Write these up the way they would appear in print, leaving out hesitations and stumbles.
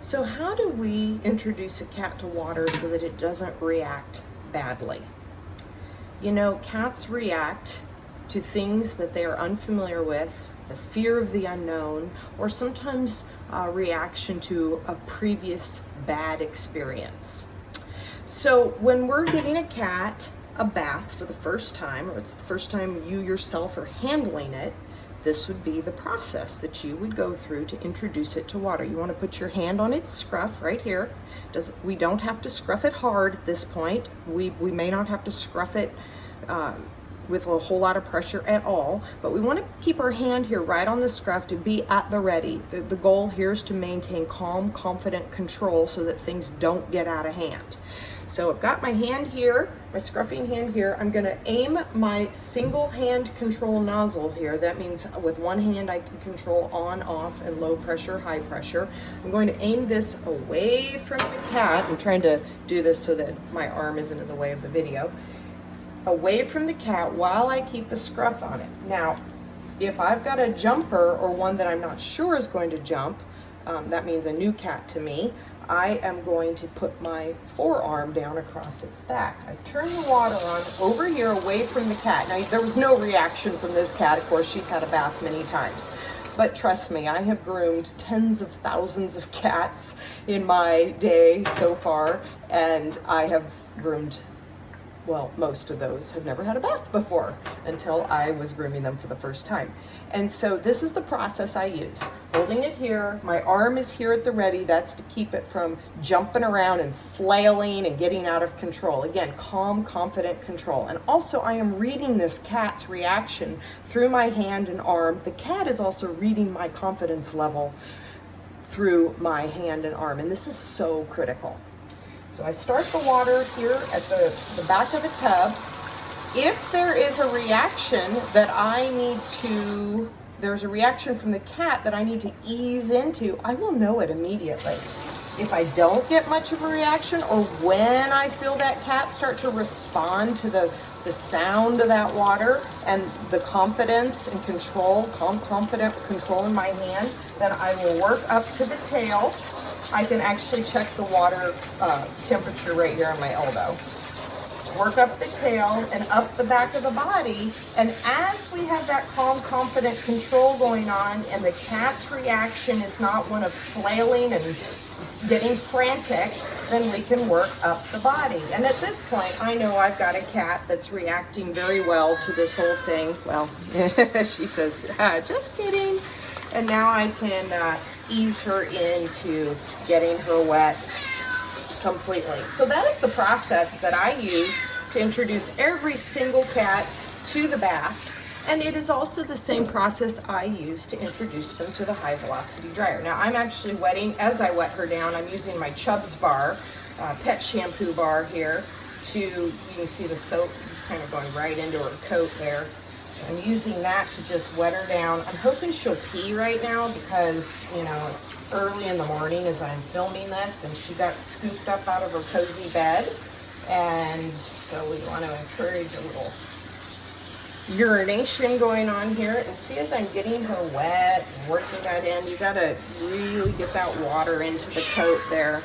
So how do we introduce a cat to water so that it doesn't react badly? You know, cats react to things that they are unfamiliar with, the fear of the unknown, or sometimes a reaction to a previous bad experience. So when we're giving a cat a bath for the first time, or it's the first time you yourself are handling it, this would be the process that you would go through to introduce it to water. You want to put your hand on its scruff right here. We don't have to scruff it hard at this point. We may not have to scruff it with a whole lot of pressure at all, but we want to keep our hand here right on the scruff to be at the ready. The goal here is to maintain calm, confident control so that things don't get out of hand. So I've got my hand here, my scruffing hand here. I'm going to aim my single hand control nozzle here. That means with one hand I can control on, off, and low pressure, high pressure. I'm going to aim this away from the cat. I'm trying to do this so that my arm isn't in the way of the video. Away from the cat while I keep a scruff on it. Now, if I've got a jumper or one that I'm not sure is going to jump, that means a new cat to me, I am going to put my forearm down across its back. I turn the water on over here away from the cat. Now, there was no reaction from this cat. Of course, she's had a bath many times. But trust me, I have groomed tens of thousands of cats in my day so far, and I have groomed, well, most of those have never had a bath before until I was grooming them for the first time. And so this is the process I use. Holding it here, my arm is here at the ready. That's to keep it from jumping around and flailing and getting out of control. Again, calm, confident control. And also I am reading this cat's reaction through my hand and arm. The cat is also reading my confidence level through my hand and arm. And this is so critical. So I start the water here at the back of the tub. If there is a reaction that there's a reaction from the cat that I need to ease into, I will know it immediately. If I don't get much of a reaction, or when I feel that cat start to respond to the sound of that water and the confidence and control, confident control in my hand, then I will work up to the tail. I can actually check the water temperature right here on my elbow. Work up the tail and up the back of the body. And as we have that calm, confident control going on, and the cat's reaction is not one of flailing and getting frantic, then we can work up the body. And at this point, I know I've got a cat that's reacting very well to this whole thing. Well, she says, just kidding. And now I can ease her into getting her wet completely. So that is the process that I use to introduce every single cat to the bath. And it is also the same process I use to introduce them to the high velocity dryer. Now I'm actually wetting, as I wet her down, I'm using my Chubbs Bar, pet shampoo bar here you can see the soap kind of going right into her coat there. I'm using that to just wet her down. I'm hoping she'll pee right now because, you know, it's early in the morning as I'm filming this, and she got scooped up out of her cozy bed. And so we want to encourage a little urination going on here. And see, as I'm getting her wet and working that in, you got to really get that water into the coat there.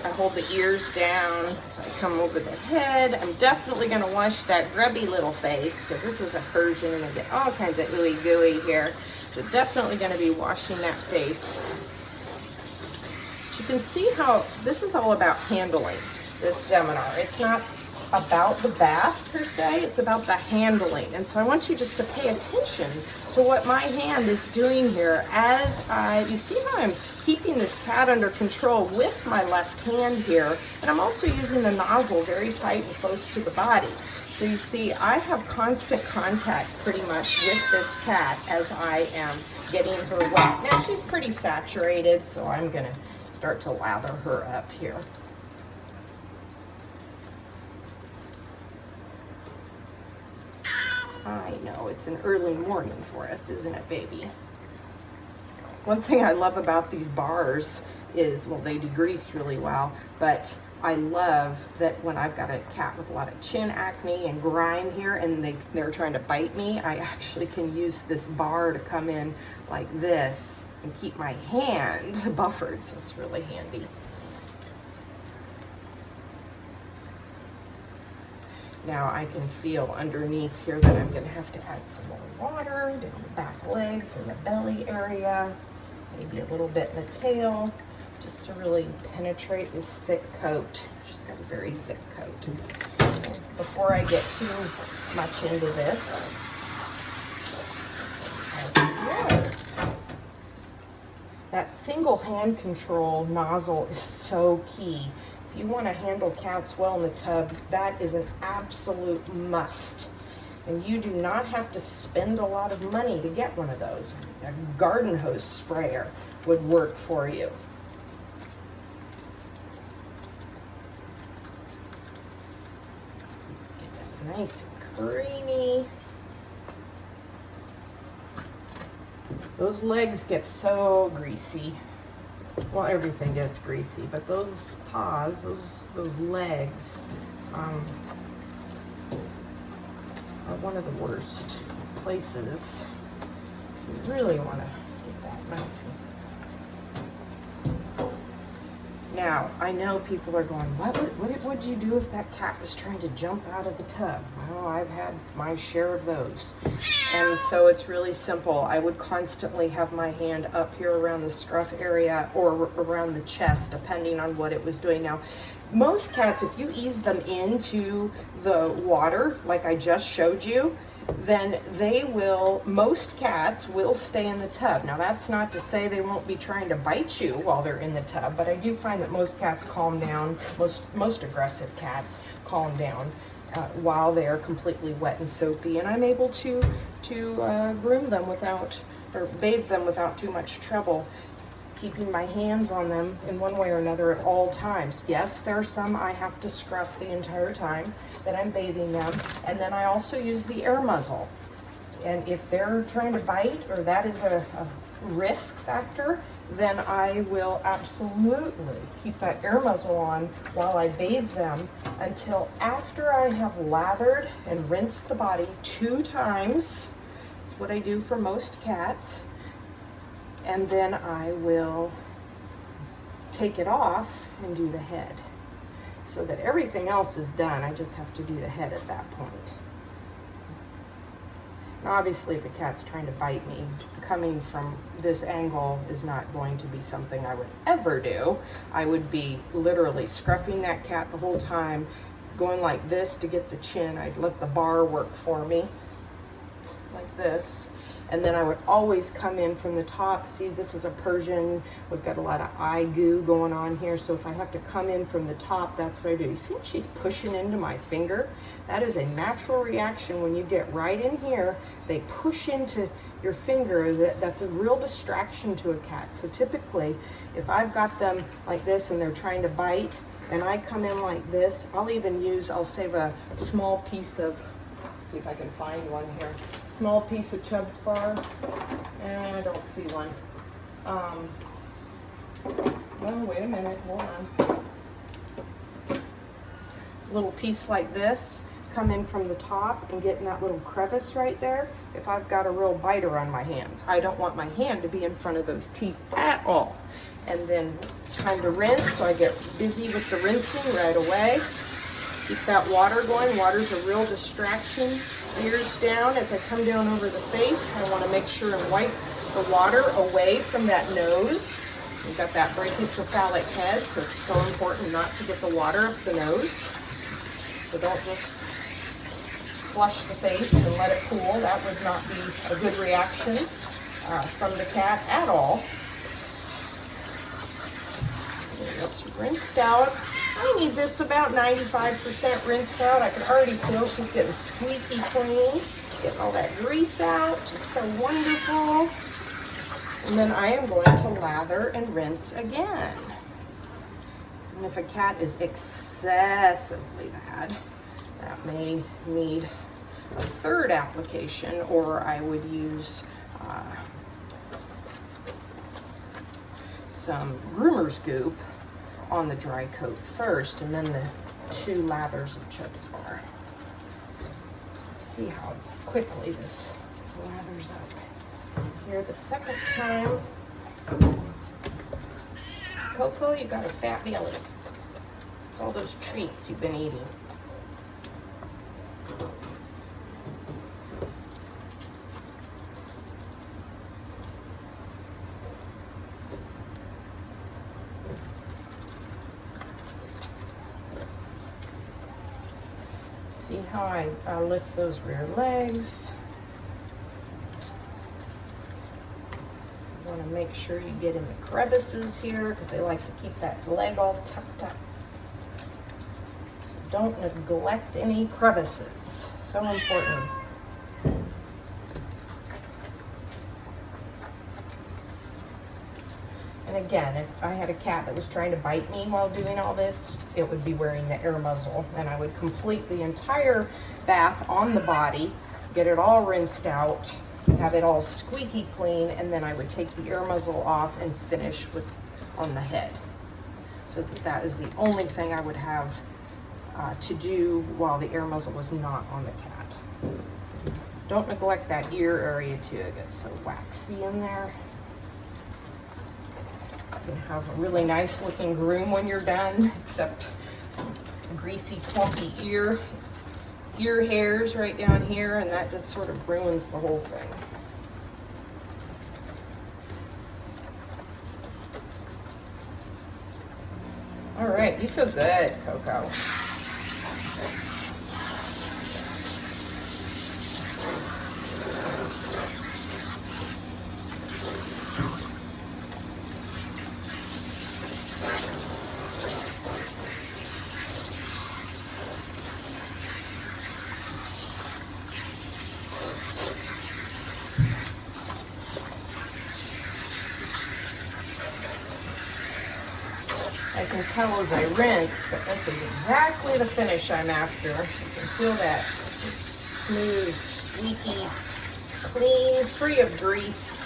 I hold the ears down as I come over the head. I'm definitely going to wash that grubby little face because this is a Persian and I get all kinds of ooey gooey here. So definitely going to be washing that face. You can see how this is all about handling this seminar. It's not about the bath per se, it's about the handling. And so I want you just to pay attention to what my hand is doing here as you see how I'm keeping this cat under control with my left hand here. And I'm also using the nozzle very tight and close to the body. So you see, I have constant contact pretty much with this cat as I am getting her wet. Now she's pretty saturated, so I'm gonna start to lather her up here. I know, it's an early morning for us, isn't it, baby? One thing I love about these bars is, well, they degrease really well, but I love that when I've got a cat with a lot of chin acne and grime here and they're trying to bite me, I actually can use this bar to come in like this and keep my hand buffered, so it's really handy. Now I can feel underneath here that I'm gonna have to add some more water down the back legs and the belly area, maybe a little bit in the tail, just to really penetrate this thick coat. She's got a very thick coat. Before I get too much into this, that single hand control nozzle is so key. If you want to handle cats well in the tub, that is an absolute must. And you do not have to spend a lot of money to get one of those. A garden hose sprayer would work for you. Get that nice and creamy. Those legs get so greasy. Well, everything gets greasy, but those paws, those legs, are one of the worst places. So we really want to get that nice. Now, I know people are going, what would you do if that cat was trying to jump out of the tub? Well, I've had my share of those. And so it's really simple. I would constantly have my hand up here around the scruff area or around the chest, depending on what it was doing. Now, most cats, if you ease them into the water, like I just showed you, then most cats will stay in the tub. Now, that's not to say they won't be trying to bite you while they're in the tub, but I do find that most cats calm down, most aggressive cats calm down while they're completely wet and soapy, and I'm able to groom them or bathe them without too much trouble, keeping my hands on them in one way or another at all times. Yes, there are some I have to scruff the entire time that I'm bathing them, and then I also use the air muzzle. And if they're trying to bite or that is a risk factor, then I will absolutely keep that air muzzle on while I bathe them until after I have lathered and rinsed the body 2 times. That's what I do for most cats. And then I will take it off and do the head. So that everything else is done, I just have to do the head at that point. Now, obviously, if a cat's trying to bite me, coming from this angle is not going to be something I would ever do. I would be literally scruffing that cat the whole time, going like this to get the chin. I'd let the bar work for me, like this. And then I would always come in from the top. See, this is a Persian. We've got a lot of eye goo going on here. So if I have to come in from the top, that's what I do. You see what she's pushing into my finger? That is a natural reaction when you get right in here. They push into your finger. That's a real distraction to a cat. So typically, if I've got them like this and they're trying to bite, and I come in like this, I'll save a small piece of, let's see if I can find one here. Small piece of Chubbs Bar, and I don't see one. Well, wait a minute, hold on. Little piece like this, come in from the top and get in that little crevice right there. If I've got a real biter on my hands, I don't want my hand to be in front of those teeth at all. And then it's time to rinse, so I get busy with the rinsing right away. Keep that water going. Water's a real distraction. Ears down as I come down over the face. I want to make sure and wipe the water away from that nose. You've got that brachycephalic head, so it's so important not to get the water up the nose. So don't just flush the face and let it cool. That would not be a good reaction from the cat at all. Just rinsed out. I need this about 95% rinsed out. I can already feel she's getting squeaky clean. Getting all that grease out, just so wonderful. And then I am going to lather and rinse again. And if a cat is excessively bad, that may need a 3rd application, or I would use some Groomers goop on the dry coat first, and then the 2 lathers of Chubbs Bar. So see how quickly this lathers up. here the second time. Coco, you got a fat belly. It's all those treats you've been eating. See how I lift those rear legs. You want to make sure you get in the crevices here because they like to keep that leg all tucked up. So don't neglect any crevices. So important. And again, if I had a cat that was trying to bite me while doing all this, it would be wearing the air muzzle, and I would complete the entire bath on the body, get it all rinsed out, have it all squeaky clean, and then I would take the air muzzle off and finish with on the head. So that is the only thing I would have to do while the air muzzle was not on the cat. Don't neglect that ear area too. It gets so waxy in there. You can have a really nice looking groom when you're done, except some greasy, clumpy ear hairs right down here, and that just sort of ruins the whole thing. All right, you feel good, Coco. I can tell as I rinse that this is exactly the finish I'm after. You can feel that smooth, squeaky, clean, free of grease.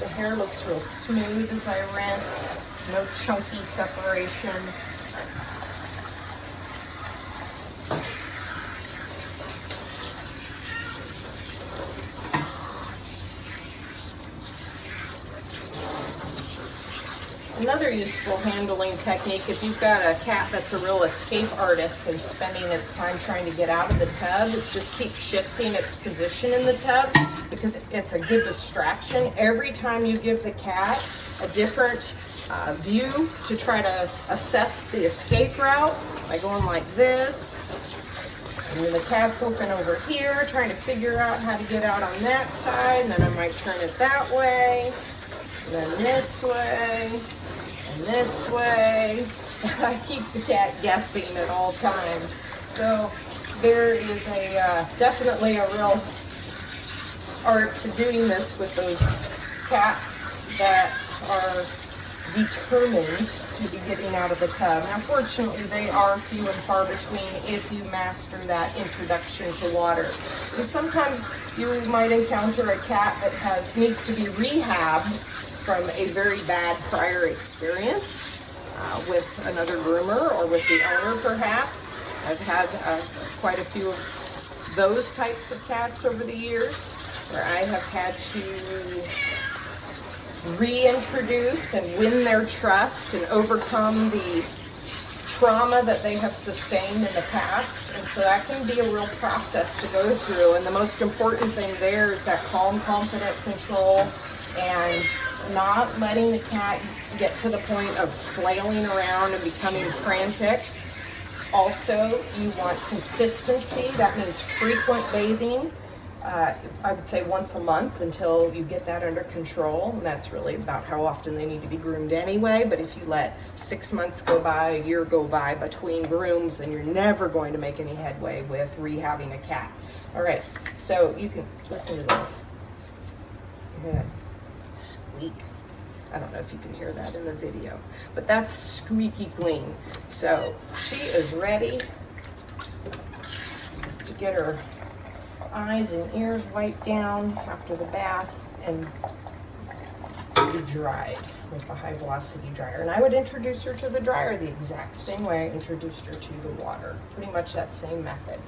The hair looks real smooth as I rinse. No chunky separation. Another useful handling technique, if you've got a cat that's a real escape artist and spending its time trying to get out of the tub, is just keep shifting its position in the tub because it's a good distraction. Every time you give the cat a different view to try to assess the escape route, by going like this, and then the cat's looking over here trying to figure out how to get out on that side, and then I might turn it that way, and then this way, and this way. I keep the cat guessing at all times. So there is definitely a real art to doing this with those cats that are determined to be getting out of the tub. Now, fortunately, they are few and far between if you master that introduction to water. And sometimes you might encounter a cat that needs to be rehabbed from a very bad prior experience with another groomer or with the owner, perhaps. I've had quite a few of those types of cats over the years where I have had to reintroduce and win their trust and overcome the trauma that they have sustained in the past. And so that can be a real process to go through. And the most important thing there is that calm, confident control and not letting the cat get to the point of flailing around and becoming frantic. Also, you want consistency. That means frequent bathing. I would say once a month until you get that under control. And that's really about how often they need to be groomed anyway. But if you let 6 months go by, a year go by between grooms, then you're never going to make any headway with rehabbing a cat. All right, so you can listen to this. You hear that squeak? I don't know if you can hear that in the video, but that's squeaky clean. So she is ready to get her eyes and ears wiped down after the bath and be dried with the high velocity dryer. And I would introduce her to the dryer the exact same way I introduced her to the water. Pretty much that same method.